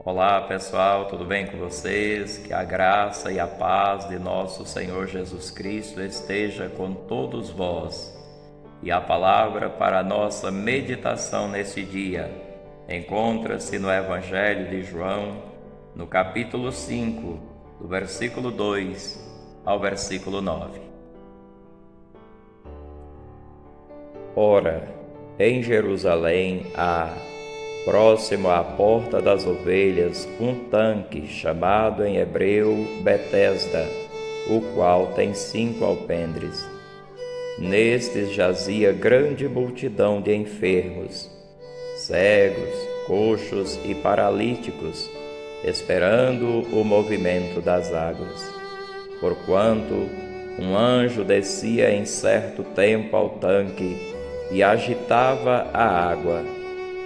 Olá pessoal, tudo bem com vocês? Que a graça e a paz de nosso Senhor Jesus Cristo esteja com todos vós. E a palavra para a nossa meditação nesse dia encontra-se no Evangelho de João, no capítulo 5, do versículo 2 ao versículo 9. Ora, em Jerusalém há, próximo à porta das ovelhas, um tanque chamado em hebreu Betesda, o qual tem 5 alpendres. Nestes jazia grande multidão de enfermos, cegos, coxos e paralíticos, esperando o movimento das águas. Porquanto um anjo descia em certo tempo ao tanque e agitava a água,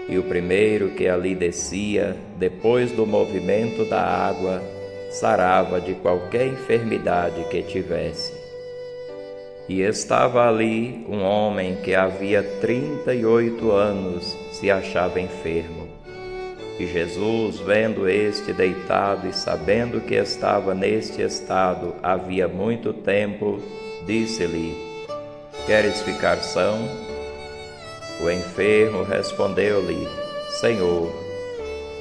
e o primeiro que ali descia, depois do movimento da água, sarava de qualquer enfermidade que tivesse. E estava ali um homem que havia 38 anos se achava enfermo. E Jesus, vendo este deitado e sabendo que estava neste estado havia muito tempo, disse-lhe: Queres ficar são? O enfermo respondeu-lhe: Senhor,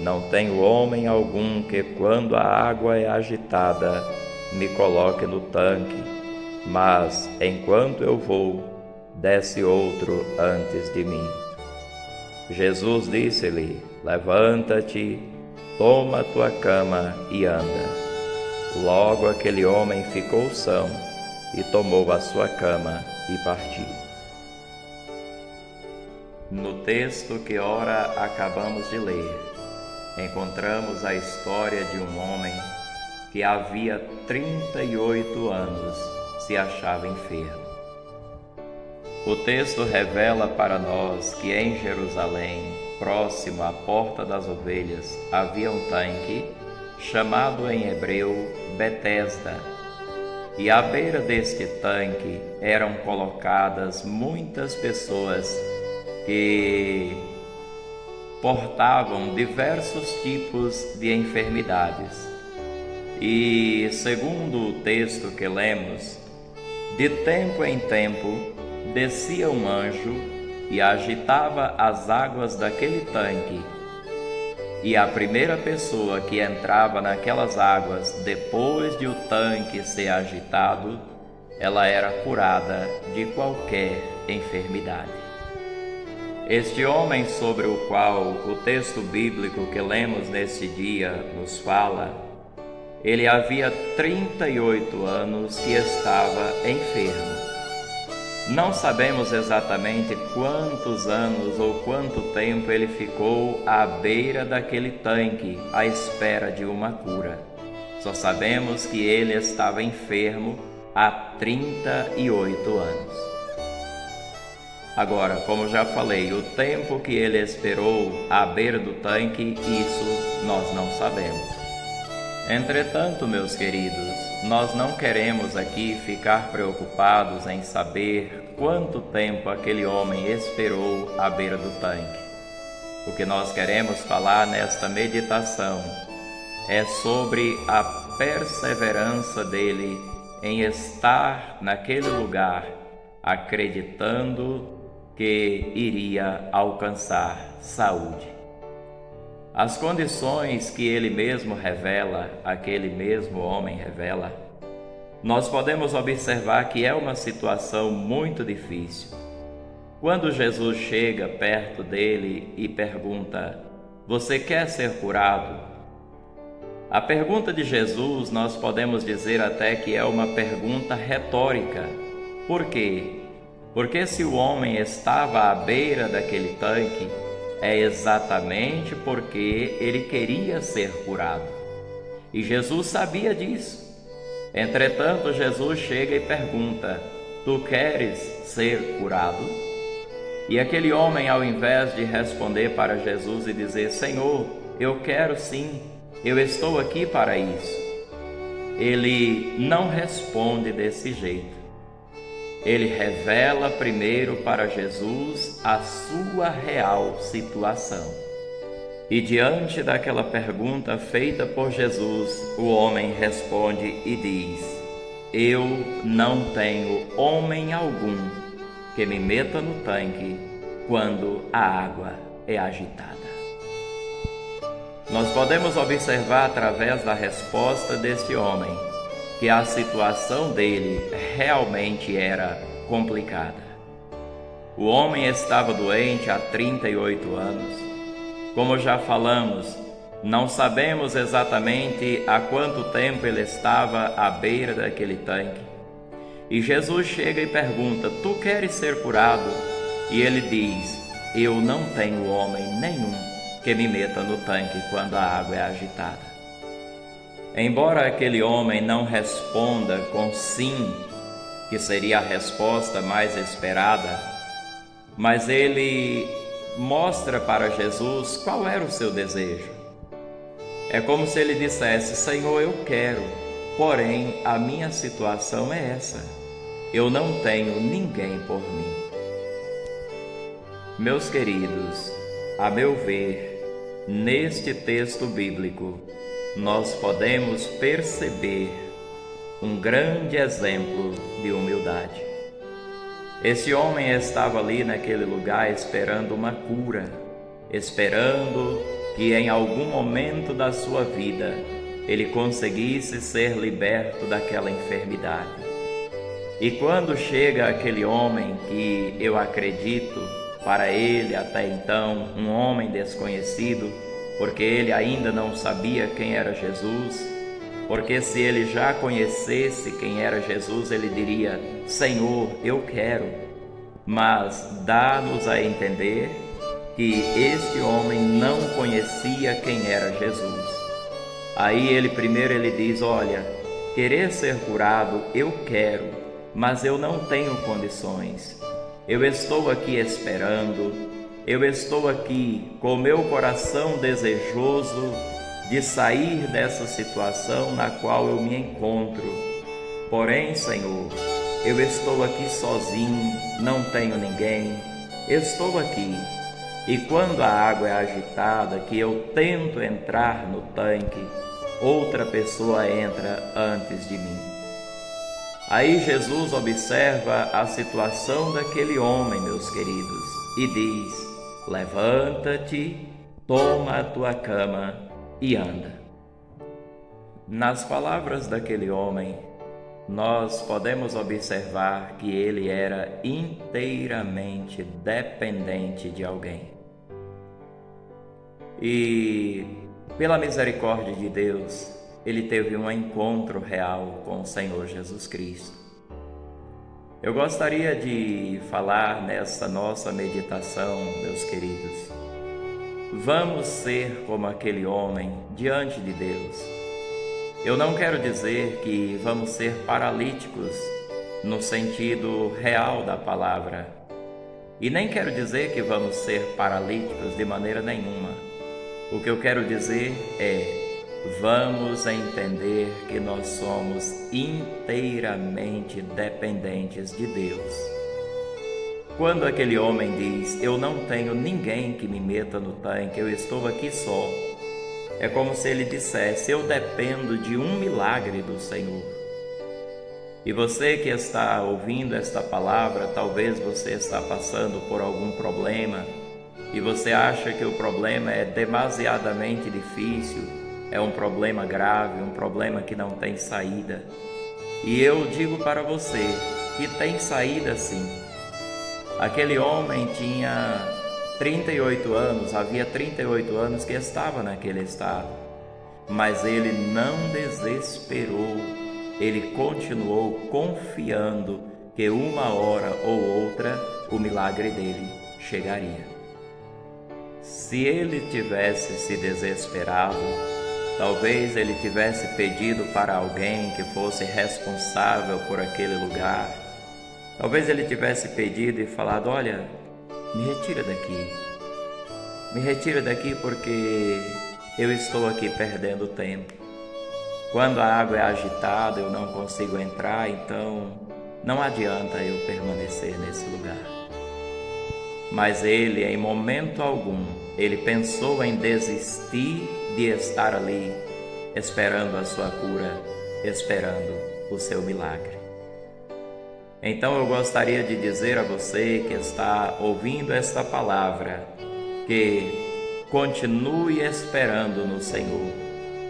não tenho homem algum que, quando a água é agitada, me coloque no tanque, mas, enquanto eu vou, desce outro antes de mim. Jesus disse-lhe: Levanta-te, toma tua cama e anda. Logo aquele homem ficou são e tomou a sua cama e partiu. No texto que ora acabamos de ler, encontramos a história de um homem que havia 38 anos se achava enfermo. O texto revela para nós que em Jerusalém, próximo à porta das ovelhas, havia um tanque chamado em hebreu Betesda, e à beira deste tanque eram colocadas muitas pessoas que portavam diversos tipos de enfermidades. E, segundo o texto que lemos, de tempo em tempo descia um anjo e agitava as águas daquele tanque. E a primeira pessoa que entrava naquelas águas, depois de o tanque ser agitado, ela era curada de qualquer enfermidade. Este homem sobre o qual o texto bíblico que lemos nesse dia nos fala, ele havia 38 anos que estava enfermo. Não sabemos exatamente quantos anos ou quanto tempo ele ficou à beira daquele tanque à espera de uma cura. Só sabemos que ele estava enfermo há 38 anos. Agora, como já falei, o tempo que ele esperou à beira do tanque, isso nós não sabemos. Entretanto, meus queridos, nós não queremos aqui ficar preocupados em saber quanto tempo aquele homem esperou à beira do tanque. O que nós queremos falar nesta meditação é sobre a perseverança dele em estar naquele lugar, acreditando que iria alcançar saúde. As condições que ele mesmo revela, aquele mesmo homem revela, nós podemos observar que é uma situação muito difícil. Quando Jesus chega perto dele e pergunta: Você quer ser curado? A pergunta de Jesus nós podemos dizer até que é uma pergunta retórica. Por quê? Porque se o homem estava à beira daquele tanque, é exatamente porque ele queria ser curado. E Jesus sabia disso. Entretanto, Jesus chega e pergunta: Tu queres ser curado? E aquele homem, ao invés de responder para Jesus e dizer: Senhor, eu quero sim, eu estou aqui para isso, ele não responde desse jeito. Ele revela primeiro para Jesus a sua real situação. E diante daquela pergunta feita por Jesus, o homem responde e diz: Eu não tenho homem algum que me meta no tanque quando a água é agitada. Nós podemos observar através da resposta deste homem que a situação dele realmente era complicada. O homem estava doente há 38 anos. Como já falamos, não sabemos exatamente há quanto tempo ele estava à beira daquele tanque. E Jesus chega e pergunta: Tu queres ser curado? E ele diz: Eu não tenho homem nenhum que me meta no tanque quando a água é agitada. Embora aquele homem não responda com sim, que seria a resposta mais esperada, mas ele mostra para Jesus qual era o seu desejo. É como se ele dissesse: Senhor, eu quero, porém a minha situação é essa. Eu não tenho ninguém por mim. Meus queridos, a meu ver, neste texto bíblico, nós podemos perceber um grande exemplo de humildade. Esse homem estava ali naquele lugar esperando uma cura, esperando que em algum momento da sua vida ele conseguisse ser liberto daquela enfermidade. E quando chega aquele homem que eu acredito, para ele até então um homem desconhecido, porque ele ainda não sabia quem era Jesus, porque se ele já conhecesse quem era Jesus, ele diria: Senhor, eu quero. Mas dá-nos a entender que este homem não conhecia quem era Jesus. Aí ele diz: olha, querer ser curado eu quero, mas eu não tenho condições. Eu estou aqui esperando, eu estou aqui com o meu coração desejoso de sair dessa situação na qual eu me encontro. Porém, Senhor, eu estou aqui sozinho, não tenho ninguém, estou aqui. E quando a água é agitada, que eu tento entrar no tanque, outra pessoa entra antes de mim. Aí Jesus observa a situação daquele homem, meus queridos, e diz: levanta-te, toma a tua cama e anda. Nas palavras daquele homem, nós podemos observar que ele era inteiramente dependente de alguém. E, pela misericórdia de Deus, ele teve um encontro real com o Senhor Jesus Cristo. Eu gostaria de falar nessa nossa meditação, meus queridos. Vamos ser como aquele homem diante de Deus. Eu não quero dizer que vamos ser paralíticos no sentido real da palavra. E nem quero dizer que vamos ser paralíticos de maneira nenhuma. O que eu quero dizer é: vamos entender que nós somos inteiramente dependentes de Deus. Quando aquele homem diz: eu não tenho ninguém que me meta no tanque, eu estou aqui só, é como se ele dissesse: eu dependo de um milagre do Senhor. E você que está ouvindo esta palavra, talvez você está passando por algum problema e você acha que o problema é demasiadamente difícil, é um problema grave, um problema que não tem saída. E eu digo para você que tem saída sim. Aquele homem tinha 38 anos, havia 38 anos que estava naquele estado, mas ele não desesperou, ele continuou confiando que uma hora ou outra o milagre dele chegaria. Se ele tivesse se desesperado, talvez ele tivesse pedido para alguém que fosse responsável por aquele lugar. Talvez ele tivesse pedido e falado: olha, me retira daqui porque eu estou aqui perdendo tempo. Quando a água é agitada eu não consigo entrar, então não adianta eu permanecer nesse lugar. mas ele, em momento algum, ele pensou em desistir de estar ali, esperando a sua cura, esperando o seu milagre. Então eu gostaria de dizer a você que está ouvindo esta palavra, que continue esperando no Senhor,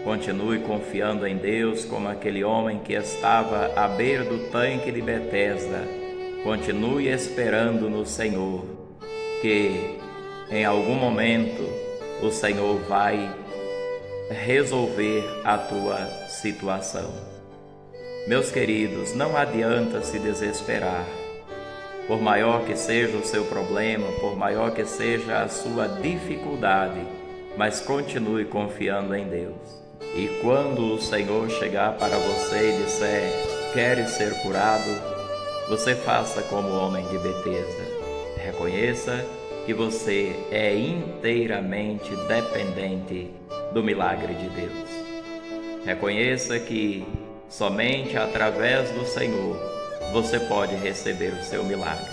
continue confiando em Deus como aquele homem que estava à beira do tanque de Betesda. Continue esperando no Senhor, que em algum momento o Senhor vai resolver a tua situação. Meus queridos, não adianta se desesperar. Por maior que seja o seu problema, por maior que seja a sua dificuldade, mas continue confiando em Deus. E quando o Senhor chegar para você e disser, queres ser curado? Você faça como o homem de Betesda. Reconheça que você é inteiramente dependente do milagre de Deus. Reconheça que somente através do Senhor você pode receber o seu milagre.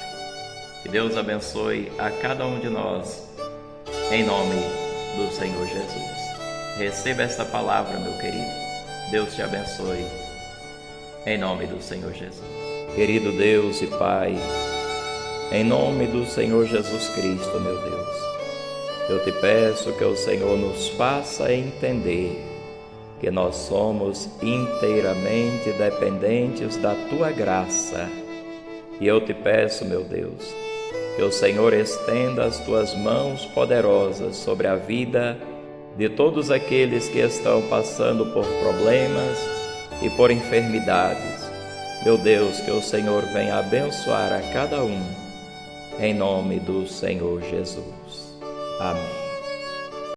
Que Deus abençoe a cada um de nós, em nome do Senhor Jesus. Receba esta palavra, meu querido. Deus te abençoe, em nome do Senhor Jesus. Querido Deus e Pai, em nome do Senhor Jesus Cristo, meu Deus, eu te peço que o Senhor nos faça entender que nós somos inteiramente dependentes da Tua graça. E eu te peço, meu Deus, que o Senhor estenda as Tuas mãos poderosas sobre a vida de todos aqueles que estão passando por problemas e por enfermidades. Meu Deus, que o Senhor venha abençoar a cada um, em nome do Senhor Jesus. Amém.